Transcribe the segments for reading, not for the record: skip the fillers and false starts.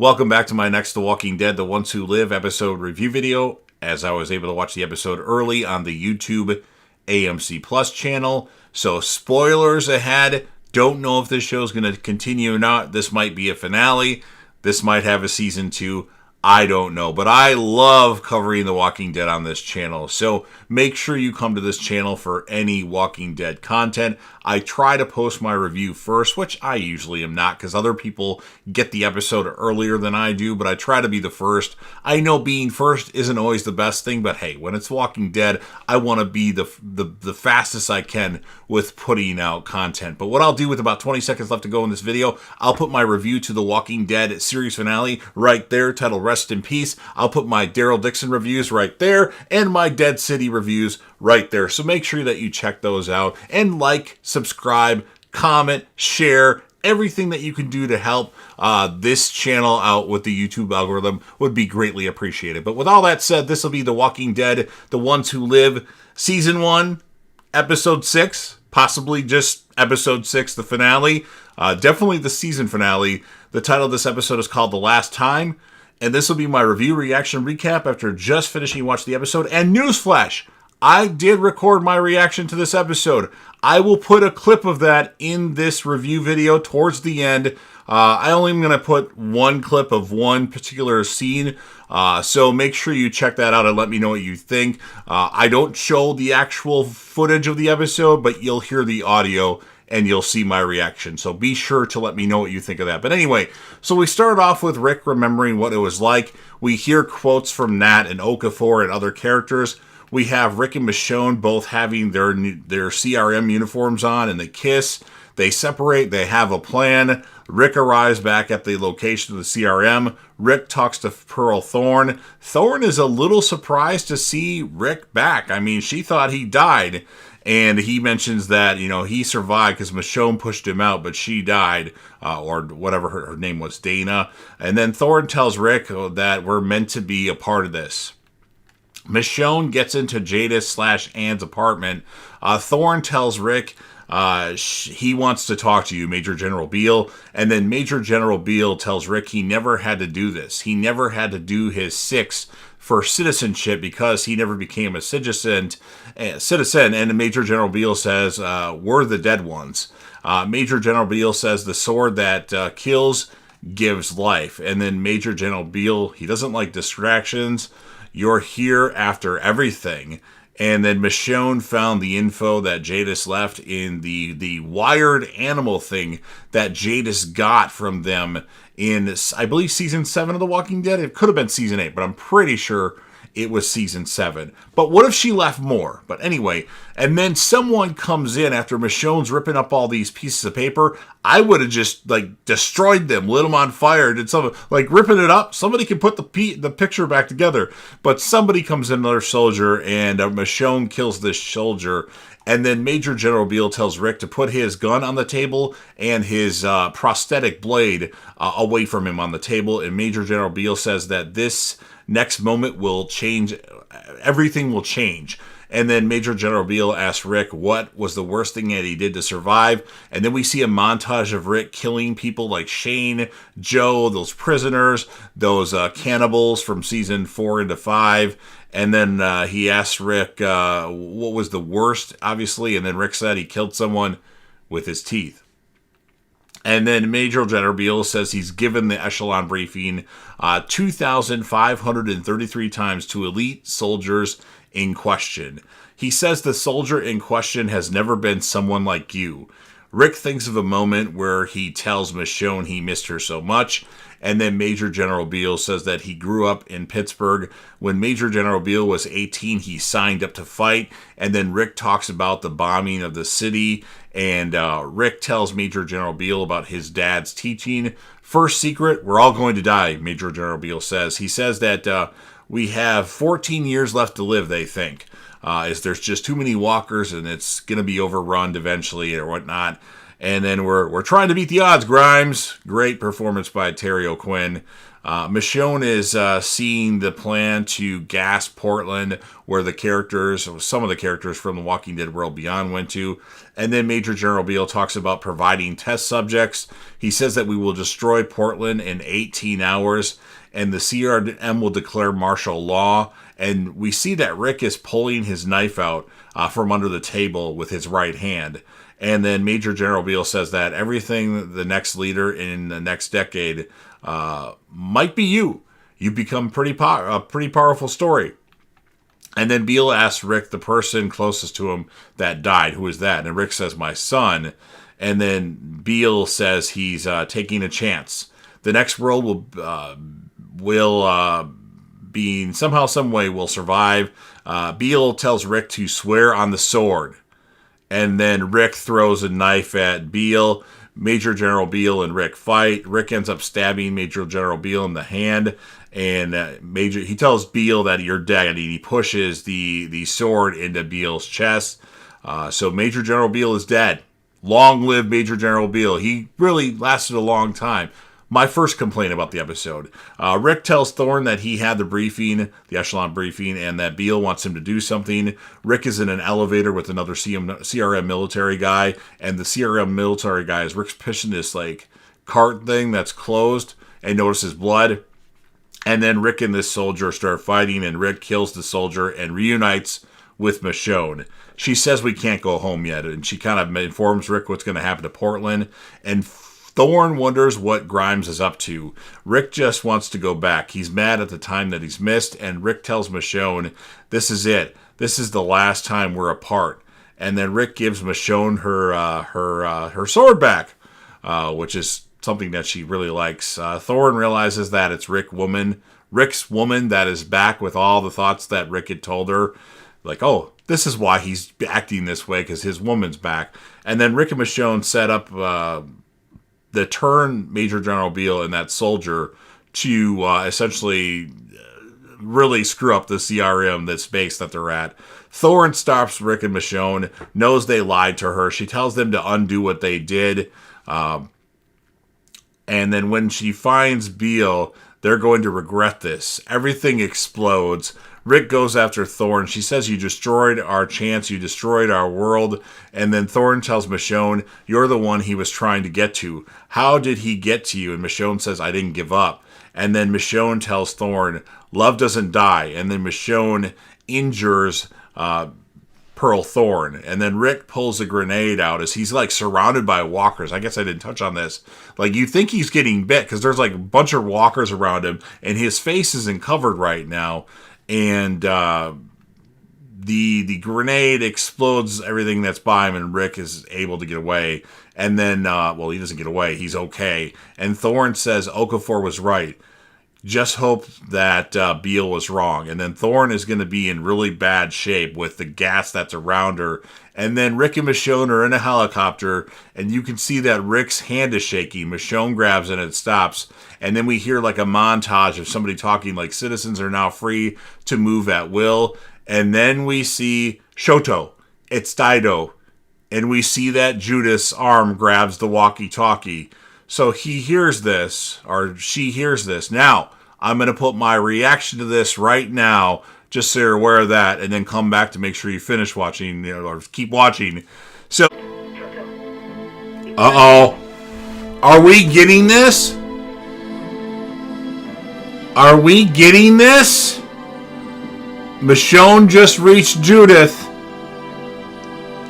Welcome back to my next The Walking Dead, The Ones Who Live episode review video, as I was able to watch the episode early on the YouTube AMC Plus channel. So spoilers ahead. Don't know if this show is going to continue or not. This might be a finale. This might have a season 2. I don't know, but I love covering The Walking Dead on this channel, so make sure you come to this channel for any Walking Dead content. I try to post my review first, which I usually am not, because other people get the episode earlier than I do, but I try to be the first. I know being first isn't always the best thing, but hey, when it's Walking Dead, I want to be the fastest I can with putting out content. But what I'll do with about 20 seconds left to go in this video, I'll put my review to The Walking Dead series finale right there, titled Rest in Peace. I'll put my Daryl Dixon reviews right there, and my Dead City reviews right there. So make sure that you check those out, and like, subscribe, comment, share, everything that you can do to help this channel out with the YouTube algorithm would be greatly appreciated. But with all that said, this will be The Walking Dead, The Ones Who Live, Season 1, Episode 6, possibly just Episode 6, the finale. Definitely the season finale. The title of this episode is called The Last Time, and this will be my review, reaction, recap after just finishing watching the episode. And newsflash, I did record my reaction to this episode. I will put a clip of that in this review video towards the end. I only am going to put one clip of one particular scene, so make sure you check that out and let me know what you think. I don't show the actual footage of the episode, but you'll hear the audio and you'll see my reaction. So be sure to let me know what you think of that. But anyway, so we start off with Rick remembering what it was like. We hear quotes from Nat and Okafor and other characters. We have Rick and Michonne both having their CRM uniforms on, and they kiss. They separate. They have a plan. Rick arrives back at the location of the CRM. Rick talks to Pearl Thorne. Thorne is a little surprised to see Rick back. I mean, she thought he died. And he mentions that, he survived because Michonne pushed him out, but she died, or whatever her name was, Dana. And then Thorne tells Rick that we're meant to be a part of this. Michonne gets into Jadis/Ann's apartment. Thorne tells Rick he wants to talk to you, Major General Beal. And then Major General Beal tells Rick he never had to do this. He never had to do his 6 for citizenship because he never became a citizen. And Major General Beal says, we're the dead ones. Major General Beal says the sword that kills gives life. And then Major General Beal, he doesn't like distractions. You're here after everything. And then Michonne found the info that Jadis left in the wired animal thing that Jadis got from them in, I believe, Season 7 of The Walking Dead. It could have been Season 8, but I'm pretty sure it was Season 7. But what if she left more? But anyway, and then someone comes in after Michonne's ripping up all these pieces of paper. I would have just, destroyed them, lit them on fire, did something, ripping it up. Somebody can put the picture back together. But somebody comes in, another soldier, and Michonne kills this soldier. And then Major General Beal tells Rick to put his gun on the table and his prosthetic blade away from him on the table. And Major General Beal says that this next moment will change, everything will change. And then Major General Beal asks Rick what was the worst thing that he did to survive. And then we see a montage of Rick killing people like Shane, Joe, those prisoners, those cannibals from Season 4 into 5. And then he asks Rick what was the worst, obviously. And then Rick said he killed someone with his teeth. And then Major General Beal says he's given the echelon briefing 2,533 times to elite soldiers in question. He says the soldier in question has never been someone like you. Rick thinks of a moment where he tells Michonne he missed her so much. And then Major General Beal says that he grew up in Pittsburgh. When Major General Beal was 18, he signed up to fight. And then Rick talks about the bombing of the city. And Rick tells Major General Beal about his dad's teaching. First secret, we're all going to die, Major General Beal says. He says that we have 14 years left to live, they think. There's just too many walkers and it's going to be overrun eventually or whatnot. And then we're trying to beat the odds, Grimes. Great performance by Terry O'Quinn. Michonne is seeing the plan to gas Portland, where some of the characters from The Walking Dead World Beyond went to. And then Major General Beal talks about providing test subjects. He says that we will destroy Portland in 18 hours, and the CRM will declare martial law. And we see that Rick is pulling his knife out from under the table with his right hand. And then Major General Beal says that everything, the next leader in the next decade, might be you. You become a pretty powerful story. And then Beal asks Rick, the person closest to him that died, who is that? And Rick says, my son. And then Beal says he's taking a chance. The next world will be somehow, some way, will survive. Beal tells Rick to swear on the sword. And then Rick throws a knife at Beal. Major General Beal and Rick fight. Rick ends up stabbing Major General Beal in the hand. And he tells Beal that you're dead. And he pushes the sword into Beal's chest. So Major General Beal is dead. Long live Major General Beal. He really lasted a long time. My first complaint about the episode. Rick tells Thorne that he had the echelon briefing, and that Beal wants him to do something. Rick is in an elevator with another CRM military guy, and the CRM military guy is Rick's pushing this cart thing that's closed and notices blood. And then Rick and this soldier start fighting, and Rick kills the soldier and reunites with Michonne. She says we can't go home yet, and she kind of informs Rick what's going to happen to Portland. And Thorne wonders what Grimes is up to. Rick just wants to go back. He's mad at the time that he's missed, and Rick tells Michonne, this is it. This is the last time we're apart. And then Rick gives Michonne her sword back, which is something that she really likes. Thorne realizes that it's Rick's woman that is back with all the thoughts that Rick had told her. Like, oh, this is why he's acting this way, because his woman's back. And then Rick and Michonne set up the turn Major General Beal and that soldier to essentially really screw up the CRM, the space that they're at. Thorne stops Rick and Michonne, knows they lied to her. She tells them to undo what they did. And then when she finds Beal, they're going to regret this. Everything explodes. Rick goes after Thorne. She says, you destroyed our chance. You destroyed our world. And then Thorne tells Michonne, you're the one he was trying to get to. How did he get to you? And Michonne says, I didn't give up. And then Michonne tells Thorne, love doesn't die. And then Michonne injures Pearl Thorne. And then Rick pulls a grenade out as he's surrounded by walkers. I guess I didn't touch on this. You think he's getting bit because there's a bunch of walkers around him and his face isn't covered right now. And the grenade explodes everything that's by him, and Rick is able to get away. And then, he doesn't get away. He's okay. And Thorne says Okafor was right. Just hope that Beal was wrong. And then Thorne is going to be in really bad shape with the gas that's around her. And then Rick and Michonne are in a helicopter, and you can see that Rick's hand is shaking. Michonne grabs it and it stops. And then we hear a montage of somebody talking citizens are now free to move at will. And then we see Shoto. It's Dido. And we see that Judith's arm grabs the walkie-talkie. So he hears this, or she hears this. Now, I'm going to put my reaction to this right now, just so you're aware of that, and then come back to make sure you finish watching, or keep watching. So, uh-oh. Are we getting this? Are we getting this? Michonne just reached Judith.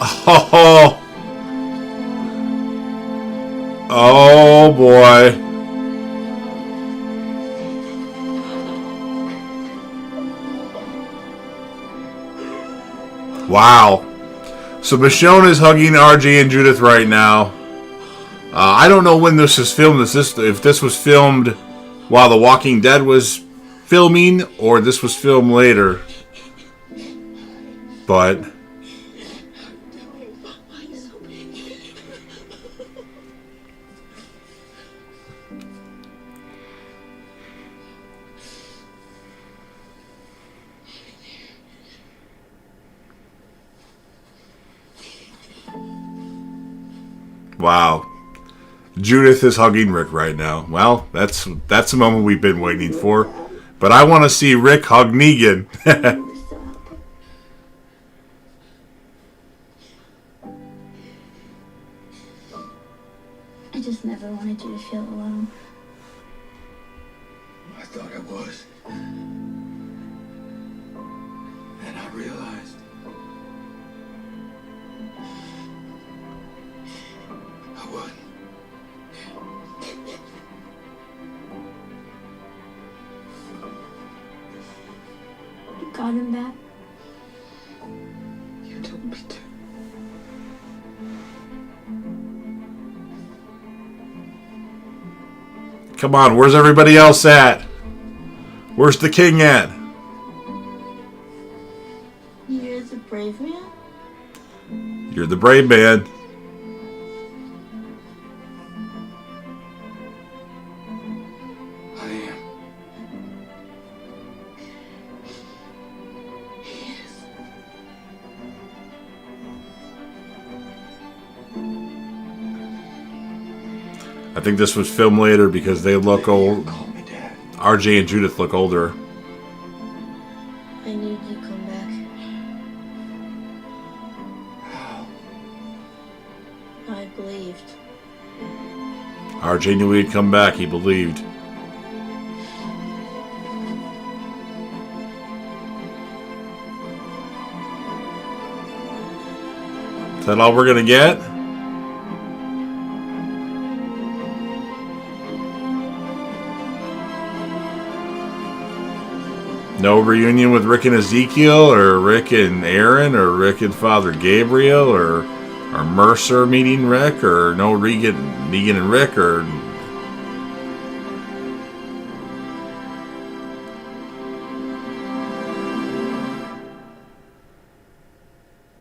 Oh. Oh boy. Wow. So Michonne is hugging RJ and Judith right now. I don't know when this is filmed. If this was filmed while The Walking Dead was filming, or this was filmed later. But Wow. Judith is hugging Rick right now. Well, that's the moment we've been waiting for. But I want to see Rick hug Negan. I just never wanted you to feel alone. I thought I was. And I realized I wasn't. You got him back? You told me to. Come on, where's everybody else at? Where's the king at? You're the brave man? You're the brave man. I am. He is. I think this was filmed later because they look old. Call me Dad. RJ and Judith look older. I knew you'd come back. How? I believed. RJ knew he'd come back. He believed. Is that all we're gonna get? No reunion with Rick and Ezekiel, or Rick and Aaron, or Rick and Father Gabriel, or Mercer meeting Rick, or no Negan and Rick, or...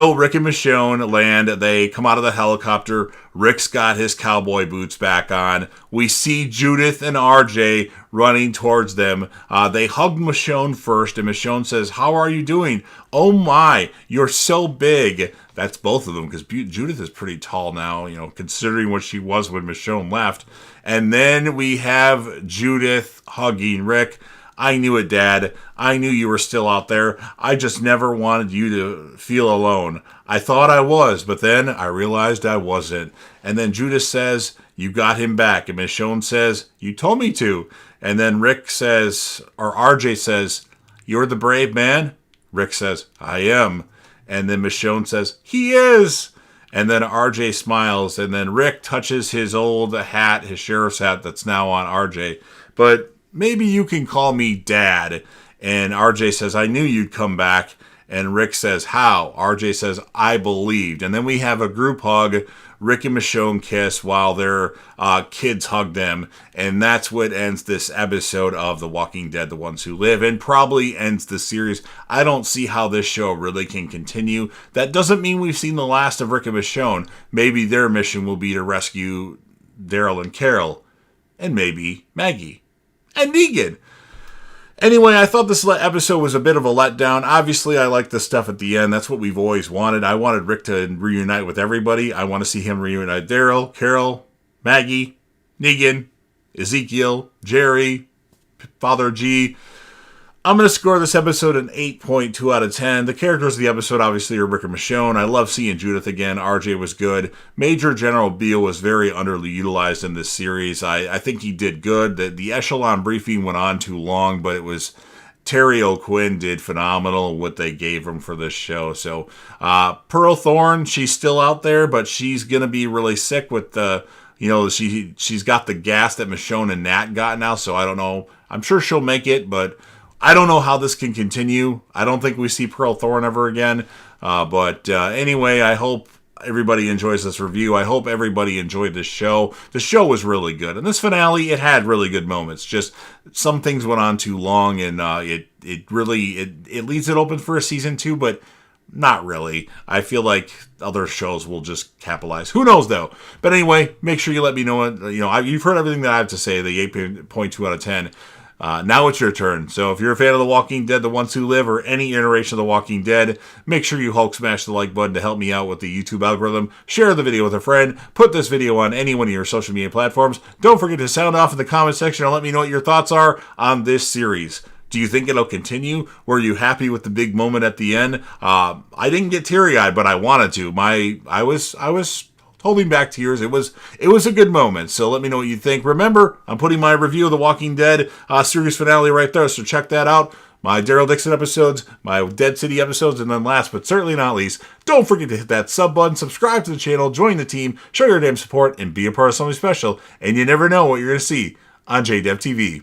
Oh, Rick and Michonne land. They come out of the helicopter. Rick's got his cowboy boots back on. We see Judith and RJ running towards them. They hug Michonne first, and Michonne says, "How are you doing? Oh my, you're so big." That's both of them, because Judith is pretty tall now, you know, considering what she was when Michonne left. And then we have Judith hugging Rick. "I knew it, Dad. I knew you were still out there. I just never wanted you to feel alone. I thought I was, but then I realized I wasn't." And then Judith says, "You got him back." And Michonne says, "You told me to." And then Rick says, or RJ says, "You're the brave man?" Rick says, "I am." And then Michonne says, "He is." And then RJ smiles, and then Rick touches his old hat, his sheriff's hat that's now on RJ. "But maybe you can call me Dad." And RJ says, "I knew you'd come back." And Rick says, "How?" RJ says, "I believed." And then we have a group hug. Rick and Michonne kiss while their kids hug them. And that's what ends this episode of The Walking Dead, The Ones Who Live, and probably ends the series. I don't see how this show really can continue. That doesn't mean we've seen the last of Rick and Michonne. Maybe their mission will be to rescue Daryl and Carol. And maybe Maggie. And Negan. Anyway, I thought this episode was a bit of a letdown. Obviously, I like the stuff at the end. That's what we've always wanted. I wanted Rick to reunite with everybody. I want to see him reunite Daryl, Carol, Maggie, Negan, Ezekiel, Jerry, Father G. I'm going to score this episode an 8.2 out of 10. The characters of the episode obviously are Rick and Michonne. I love seeing Judith again. RJ was good. Major General Beal was very underutilized in this series. I think he did good. The echelon briefing went on too long, but it was... Terry O'Quinn did phenomenal what they gave him for this show. So Pearl Thorne, she's still out there, but she's going to be really sick with the... You know, she's got the gas that Michonne and Nat got now, so I don't know. I'm sure she'll make it, but... I don't know how this can continue. I don't think we see Pearl Thorne ever again. But anyway, I hope everybody enjoys this review. I hope everybody enjoyed this show. The show was really good. And this finale, it had really good moments. Just some things went on too long, and it leaves it open for a season 2, but not really. I feel like other shows will just capitalize. Who knows, though? But anyway, make sure you let me know. You've heard everything that I have to say, the 8.2 out of 10. Now it's your turn. So if you're a fan of The Walking Dead, The Ones Who Live, or any iteration of The Walking Dead, make sure you Hulk smash the like button to help me out with the YouTube algorithm. Share the video with a friend. Put this video on any one of your social media platforms. Don't forget to sound off in the comment section and let me know what your thoughts are on this series. Do you think it'll continue? Were you happy with the big moment at the end? I didn't get teary-eyed, but I wanted to. I was holding back tears. It was a good moment. So let me know what you think. Remember, I'm putting my review of The Walking Dead series finale right there, so check that out. My Daryl Dixon episodes, my Dead City episodes, and then last but certainly not least, don't forget to hit that sub button, subscribe to the channel, join the team, show your damn support, and be a part of something special. And you never know what you're going to see on JDev TV.